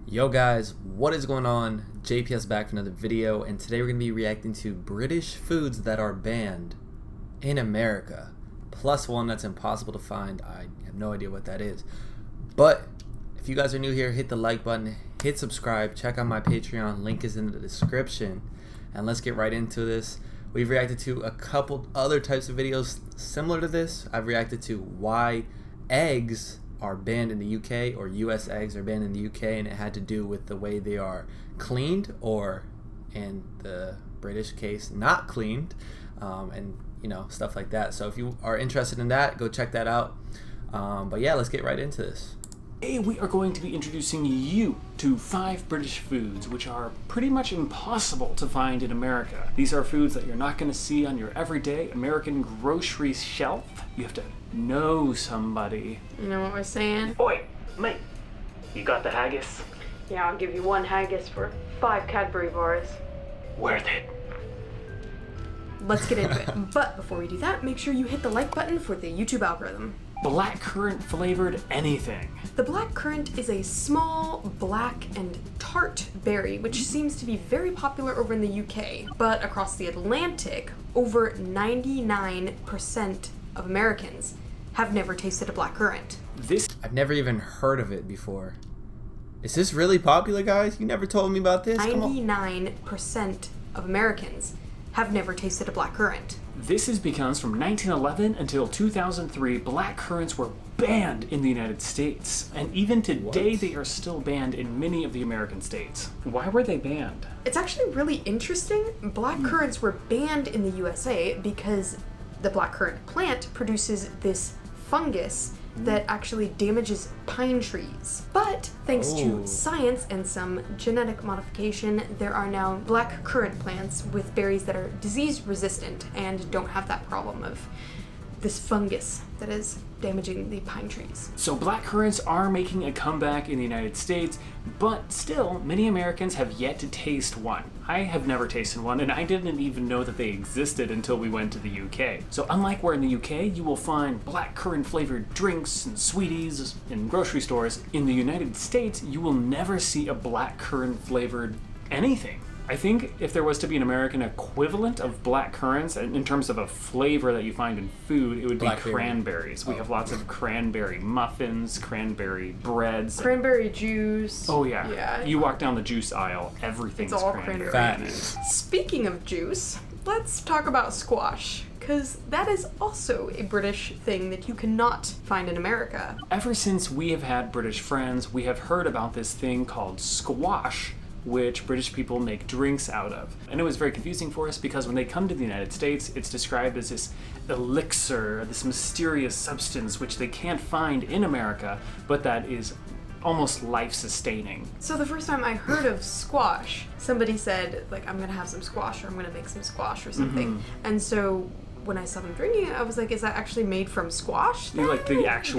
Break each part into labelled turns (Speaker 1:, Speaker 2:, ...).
Speaker 1: Yo guys, what is going on? JPS back for another video, and today we're going to be reacting to British foods that are banned in America, plus one that's impossible to find. I have no idea what that is. But if you guys are new here, hit the like button, hit subscribe, check out my Patreon, link is in the description, and let's get right into this. We've reacted to a couple other types of videos similar to this. I've reacted to why eggs are banned in the UK, or US eggs are banned in the UK, and it had to do with the way they are cleaned, or in the British case, not cleaned, and you know, stuff like that. So if you are interested in that, go check that out. But yeah, let's get right into this.
Speaker 2: Today we are going to be introducing you to 5 British foods which are pretty much impossible to find in America. These are foods that you're not going to see on your everyday American grocery shelf. You have to know somebody.
Speaker 3: You know what we're saying?
Speaker 2: Oi, mate, you got the haggis?
Speaker 3: Yeah, I'll give you 1 haggis for 5 Cadbury bars.
Speaker 2: Worth it.
Speaker 3: Let's get into it. But before we do that, make sure you hit the like button for the YouTube algorithm.
Speaker 2: Blackcurrant flavored anything.
Speaker 3: The blackcurrant is a small, black, and tart berry, which seems to be very popular over in the UK. But across the Atlantic, over 99% of Americans have never tasted a blackcurrant.
Speaker 1: I've never even heard of it before. Is this really popular, guys? You never told me about this?
Speaker 3: 99% of Americans have never tasted a blackcurrant.
Speaker 2: This is because from 1911 until 2003, blackcurrants were banned in the United States. And even today, they are still banned in many of the American states. Why were they banned?
Speaker 3: It's actually really interesting. Blackcurrants were banned in the USA because the blackcurrant plant produces this fungus that actually damages pine trees. But thanks to science and some genetic modification, there are now blackcurrant plants with berries that are disease resistant and don't have that problem of this fungus that is damaging the pine trees.
Speaker 2: So blackcurrants are making a comeback in the United States, but still, many Americans have yet to taste one. I have never tasted one, and I didn't even know that they existed until we went to the UK. So unlike where in the UK, you will find blackcurrant flavored drinks and sweeties in grocery stores, in the United States, you will never see a blackcurrant flavored anything. I think if there was to be an American equivalent of blackcurrants in terms of a flavor that you find in food, it would be cranberries. We have lots of cranberry muffins, cranberry breads.
Speaker 3: Cranberry juice.
Speaker 2: Oh yeah. You walk down the juice aisle, everything's
Speaker 3: all
Speaker 2: cranberry.
Speaker 3: Speaking of juice, let's talk about squash, because that is also a British thing that you cannot find in America.
Speaker 2: Ever since we have had British friends, we have heard about this thing called squash, which British people make drinks out of. And it was very confusing for us because when they come to the United States, it's described as this elixir, this mysterious substance which they can't find in America, but that is almost life-sustaining.
Speaker 3: So the first time I heard of squash, somebody said, like, I'm gonna have some squash, or I'm gonna make some squash or something. And so when I saw them drinking it, I was like, is that actually made from squash?
Speaker 2: Like the actual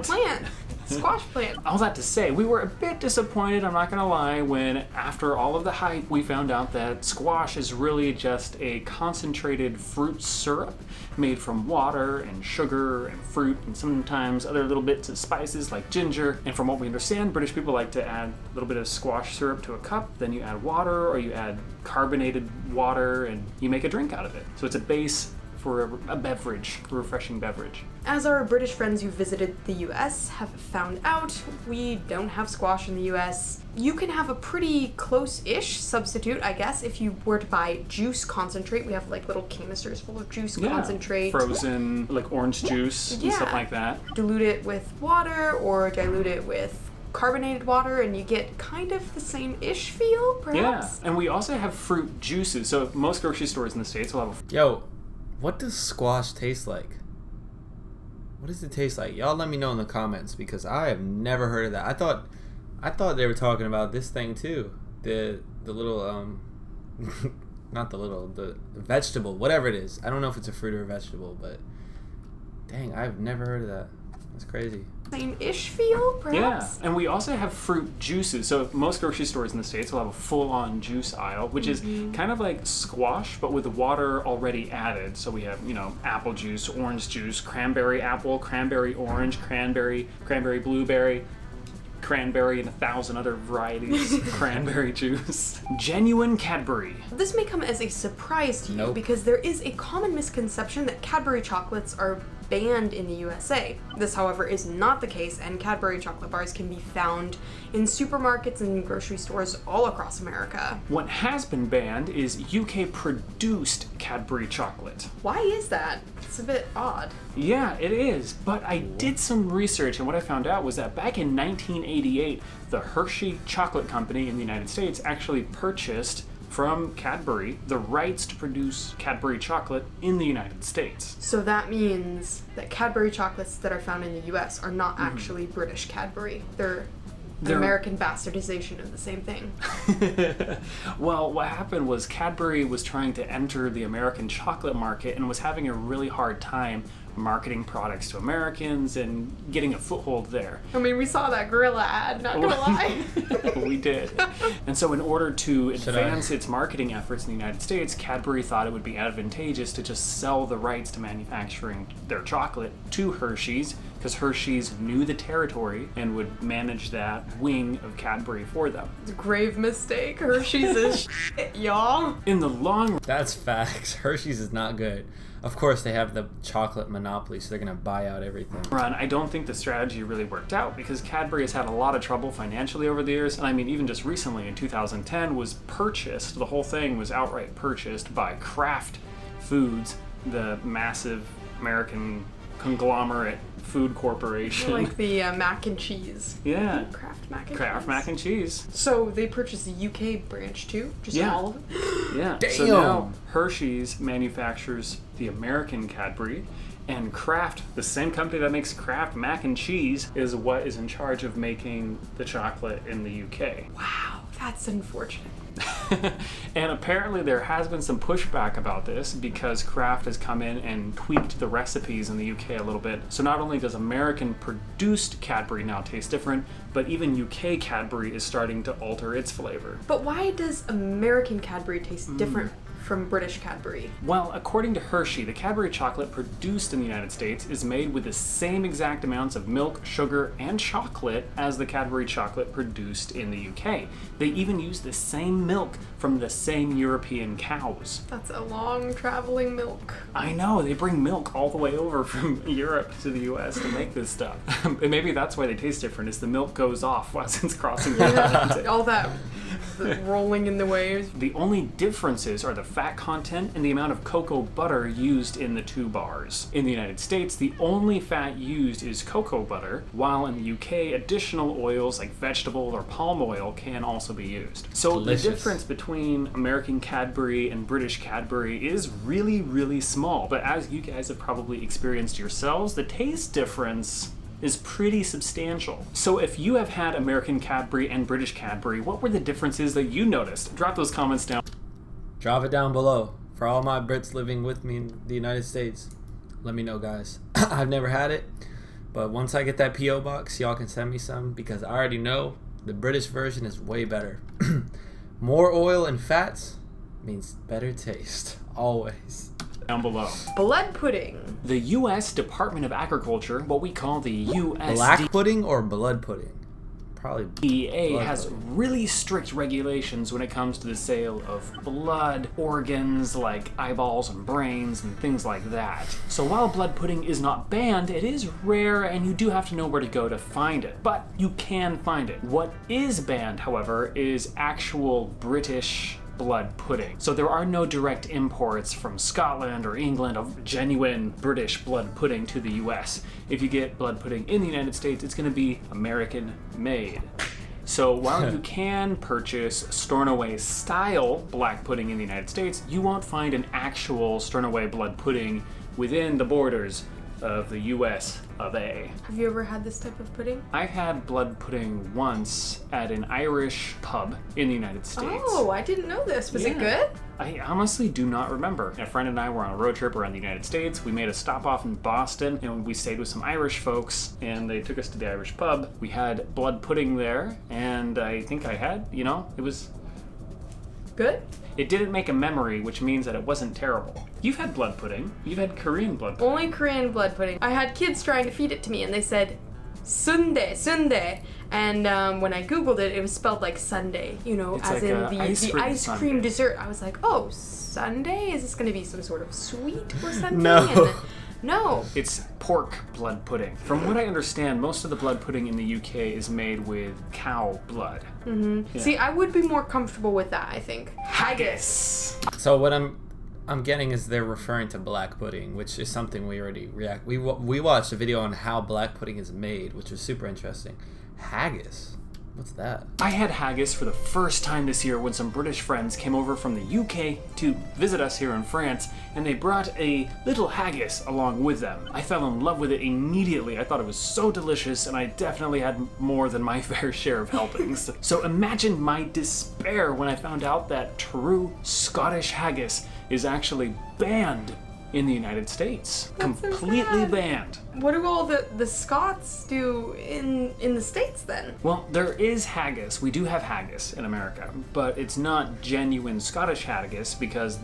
Speaker 2: plant.
Speaker 3: Squash plant.
Speaker 2: All that to say, we were a bit disappointed, I'm not gonna lie, when after all of the hype, we found out that squash is really just a concentrated fruit syrup made from water and sugar and fruit and sometimes other little bits of spices like ginger. And from what we understand, British people like to add a little bit of squash syrup to a cup, then you add water or you add carbonated water and you make a drink out of it. So it's a base for a beverage, a refreshing beverage.
Speaker 3: As our British friends who visited the US have found out, we don't have squash in the US. You can have a pretty close-ish substitute, I guess, if you were to buy juice concentrate. We have like little canisters full of juice concentrate.
Speaker 2: Frozen, like orange juice and stuff like that.
Speaker 3: Dilute it with water or dilute it with carbonated water and you get kind of the same-ish feel, perhaps?
Speaker 2: Yeah, and we also have fruit juices. So most grocery stores in the States will have
Speaker 1: Yo, what does squash taste like? What does it taste like? Y'all let me know in the comments, because I have never heard of that. I thought they were talking about this thing too. The little not the little, the vegetable, whatever it is. I don't know if it's a fruit or a vegetable, but dang, I've never heard of that. That's crazy.
Speaker 3: Same-ish feel, perhaps?
Speaker 2: Yeah, and we also have fruit juices. So most grocery stores in the States will have a full-on juice aisle, which is kind of like squash, but with the water already added. So we have, you know, apple juice, orange juice, cranberry apple, cranberry orange, cranberry blueberry. cranberry and 1,000 other varieties of cranberry juice. Genuine Cadbury.
Speaker 3: This may come as a surprise to you
Speaker 1: Nope.
Speaker 3: because there is a common misconception that Cadbury chocolates are banned in the USA. This, however, is not the case, and Cadbury chocolate bars can be found in supermarkets and grocery stores all across America.
Speaker 2: What has been banned is UK-produced Cadbury chocolate.
Speaker 3: Why is that? It's a bit odd.
Speaker 2: Yeah, it is, but I did some research, and what I found out was that back in 1988, the Hershey Chocolate Company in the United States actually purchased from Cadbury the rights to produce Cadbury chocolate in the United States.
Speaker 3: So that means that Cadbury chocolates that are found in the US are not actually British Cadbury. They're an American bastardization of the same thing.
Speaker 2: Well, what happened was Cadbury was trying to enter the American chocolate market and was having a really hard time marketing products to Americans and getting a foothold there.
Speaker 3: I mean, we saw that gorilla ad, not gonna lie.
Speaker 2: We did. And so in order to advance its marketing efforts in the United States, Cadbury thought it would be advantageous to just sell the rights to manufacturing their chocolate to Hershey's, because Hershey's knew the territory and would manage that wing of Cadbury for them.
Speaker 3: Grave mistake. Hershey's is shit, y'all.
Speaker 2: In the long run,
Speaker 1: That's facts. Hershey's is not good. Of course, they have the chocolate monopoly, so they're going to buy out everything.
Speaker 2: I don't think the strategy really worked out because Cadbury has had a lot of trouble financially over the years. And I mean, even just recently in 2010 was purchased, the whole thing was outright purchased by Kraft Foods, the massive American conglomerate food corporation.
Speaker 3: Like the mac and cheese.
Speaker 2: Yeah.
Speaker 3: Kraft mac and
Speaker 2: Kraft
Speaker 3: cheese.
Speaker 2: mac and cheese.
Speaker 3: So they purchased the UK branch too? Just
Speaker 2: Yeah.
Speaker 3: all of it?
Speaker 2: Yeah.
Speaker 1: Damn.
Speaker 2: So now Hershey's manufactures the American Cadbury, and Kraft, the same company that makes Kraft mac and cheese, is what is in charge of making the chocolate in the UK.
Speaker 3: Wow, that's unfortunate.
Speaker 2: And apparently there has been some pushback about this because Kraft has come in and tweaked the recipes in the UK a little bit. So not only does American produced Cadbury now taste different, but even UK Cadbury is starting to alter its flavor.
Speaker 3: But why does American Cadbury taste different from British Cadbury?
Speaker 2: Well, according to Hershey, the Cadbury chocolate produced in the United States is made with the same exact amounts of milk, sugar, and chocolate as the Cadbury chocolate produced in the UK. They even use the same milk from the same European cows.
Speaker 3: That's a long traveling milk.
Speaker 2: I know, they bring milk all the way over from Europe to the US to make this stuff. And maybe that's why they taste different, is the milk goes off while it's crossing the Atlantic.
Speaker 3: All that rolling in the waves.
Speaker 2: The only differences are the fat content and the amount of cocoa butter used in the two bars. In the United States, the only fat used is cocoa butter, while in the UK, additional oils like vegetable or palm oil can also be used. So
Speaker 1: Delicious.
Speaker 2: the difference between American Cadbury and British Cadbury is really, really small. But as you guys have probably experienced yourselves, the taste difference is pretty substantial. So if you have had American Cadbury and British Cadbury, what were the differences that you noticed? Drop those comments down.
Speaker 1: Drop it down below. For all my Brits living with me in the United States, let me know, guys. I've never had it, but once I get that P.O. box, y'all can send me some because I already know the British version is way better. More oil and fats means better taste, always.
Speaker 2: Down below.
Speaker 3: Blood pudding.
Speaker 2: The U.S. Department of Agriculture, what we call the
Speaker 1: Black pudding or blood pudding? Probably
Speaker 2: USDA,
Speaker 1: blood
Speaker 2: has
Speaker 1: pudding.
Speaker 2: really strict regulations when it comes to the sale of blood, organs like eyeballs and brains and things like that. So while blood pudding is not banned, it is rare and you do have to know where to go to find it. But you can find it. What is banned, however, is actual British blood pudding. So there are no direct imports from Scotland or England of genuine British blood pudding to the US. If you get blood pudding in the United States, it's going to be American made. So while you can purchase Stornoway style black pudding in the United States, you won't find an actual Stornoway blood pudding within the borders of the US of A.
Speaker 3: Have you ever had this type of pudding?
Speaker 2: I've had blood pudding once at an Irish pub in the United States.
Speaker 3: Oh, I didn't know this. Was it
Speaker 2: Yeah.
Speaker 3: good?
Speaker 2: I honestly do not remember. A friend and I were on a road trip around the United States. We made a stop off in Boston and we stayed with some Irish folks and they took us to the Irish pub. We had blood pudding there and I think I had, it was...
Speaker 3: Good?
Speaker 2: It didn't make a memory, which means that it wasn't terrible. You've had blood pudding. You've had Korean blood pudding.
Speaker 3: Only Korean blood pudding. I had kids trying to feed it to me and they said, sundae. And when I googled it, it was spelled like Sunday, you know,
Speaker 2: It's
Speaker 3: as
Speaker 2: like
Speaker 3: in
Speaker 2: a
Speaker 3: the ice cream
Speaker 2: sundae.
Speaker 3: dessert. I was like, oh, Sunday? Is this going to be some sort of sweet or something?
Speaker 1: No.
Speaker 3: And no.
Speaker 2: It's pork blood pudding. From what I understand, most of the blood pudding in the UK is made with cow blood.
Speaker 3: Mm-hmm.
Speaker 2: Yeah.
Speaker 3: See, I would be more comfortable with that, I think.
Speaker 2: Haggis.
Speaker 1: So what I'm getting is they're referring to black pudding, which is something we already we watched a video on how black pudding is made, which was super interesting. Haggis, what's that?
Speaker 2: I had haggis for the first time this year when some British friends came over from the UK to visit us here in France, and they brought a little haggis along with them. I fell in love with it immediately. I thought it was so delicious, and I definitely had more than my fair share of helpings. So imagine my despair when I found out that true Scottish haggis is actually banned in the United States.
Speaker 3: That's so
Speaker 2: Completely
Speaker 3: sad.
Speaker 2: banned.
Speaker 3: What do all the Scots do in the States then?
Speaker 2: Well, there is haggis. We do have haggis in America, but it's not genuine Scottish haggis because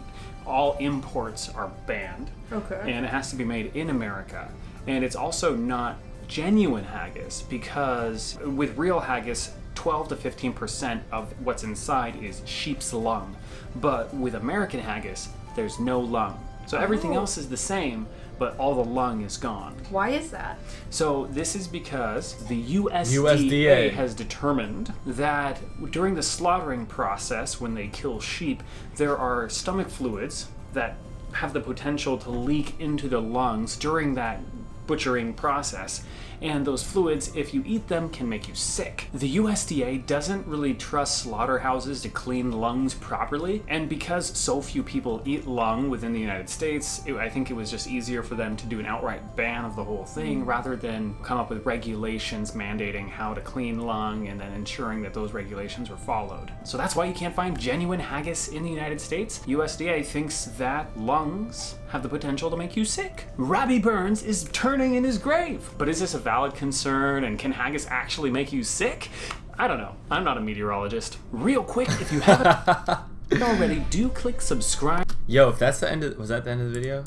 Speaker 2: all imports are banned.
Speaker 3: Okay.
Speaker 2: And it has to be made in America. And it's also not genuine haggis because with real haggis, 12 to 15% of what's inside is sheep's lung. But with American haggis, there's no lung. So everything
Speaker 3: Oh.
Speaker 2: else is the same, but all the lung is gone.
Speaker 3: Why is that?
Speaker 2: So this is because the USDA,
Speaker 1: USDA
Speaker 2: has determined that during the slaughtering process, when they kill sheep, there are stomach fluids that have the potential to leak into the lungs during that butchering process. And those fluids, if you eat them, can make you sick. The USDA doesn't really trust slaughterhouses to clean lungs properly, and because so few people eat lung within the United States, I think it was just easier for them to do an outright ban of the whole thing rather than come up with regulations mandating how to clean lung and then ensuring that those regulations were followed. So that's why you can't find genuine haggis in the United States. USDA thinks that lungs have the potential to make you sick. Robbie Burns is turning in his grave. But is this a valid concern, and can haggis actually make you sick? I don't know. I'm not a meteorologist. Real quick, if you haven't already, do click subscribe
Speaker 1: Yo, if that's the end of, was that the end of the video?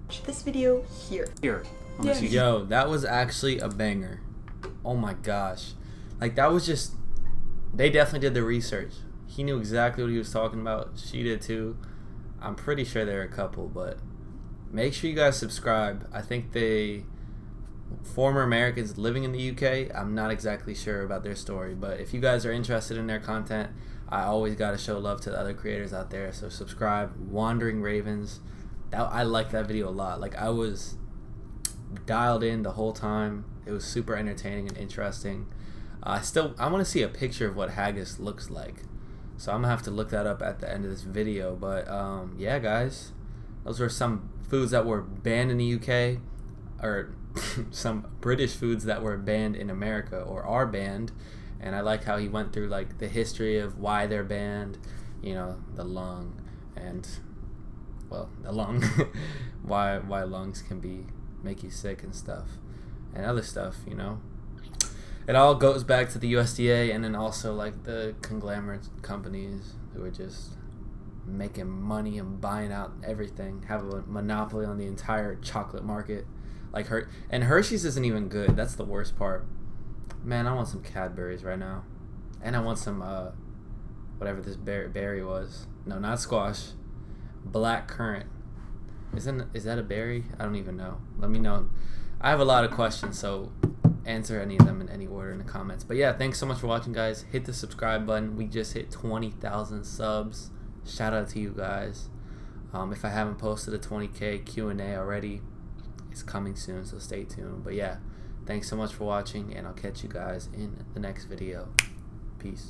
Speaker 3: Watch this video here.
Speaker 2: here. on this
Speaker 3: Yeah.
Speaker 2: YouTube.
Speaker 1: Yo, that was actually a banger. Oh my gosh. Like, that was just, they definitely did the research. He knew exactly what he was talking about. She did too. I'm pretty sure they're a couple, but make sure you guys subscribe. I think they, former Americans living in the UK, I'm not exactly sure about their story, but if you guys are interested in their content, I always got to show love to the other creators out there. So subscribe. Wandering Ravens. I like that video a lot. Like, I was dialed in the whole time. It was super entertaining and interesting. I want to see a picture of what haggis looks like, so I'm gonna have to look that up at the end of this video. But yeah, guys, those were some foods that were banned in the UK, or some British foods that were banned in America or are banned. And I like how he went through like the history of why they're banned, you know, the lung, and well, the lung why lungs can make you sick and stuff, and other stuff, you know. It all goes back to the USDA, and then also like the conglomerate companies who are just making money and buying out everything, have a monopoly on the entire chocolate market. Like Hershey's isn't even good. That's the worst part. Man, I want some Cadburys right now, and I want some whatever this berry was. No, not squash. Blackcurrant. Is that a berry? I don't even know. Let me know. I have a lot of questions, so answer any of them in any order in the comments. But yeah, thanks so much for watching, guys. Hit the subscribe button. We just hit 20,000 subs. Shout out to you guys. If I haven't posted a 20K Q&A already, it's coming soon, so stay tuned. But yeah, thanks so much for watching, and I'll catch you guys in the next video. Peace.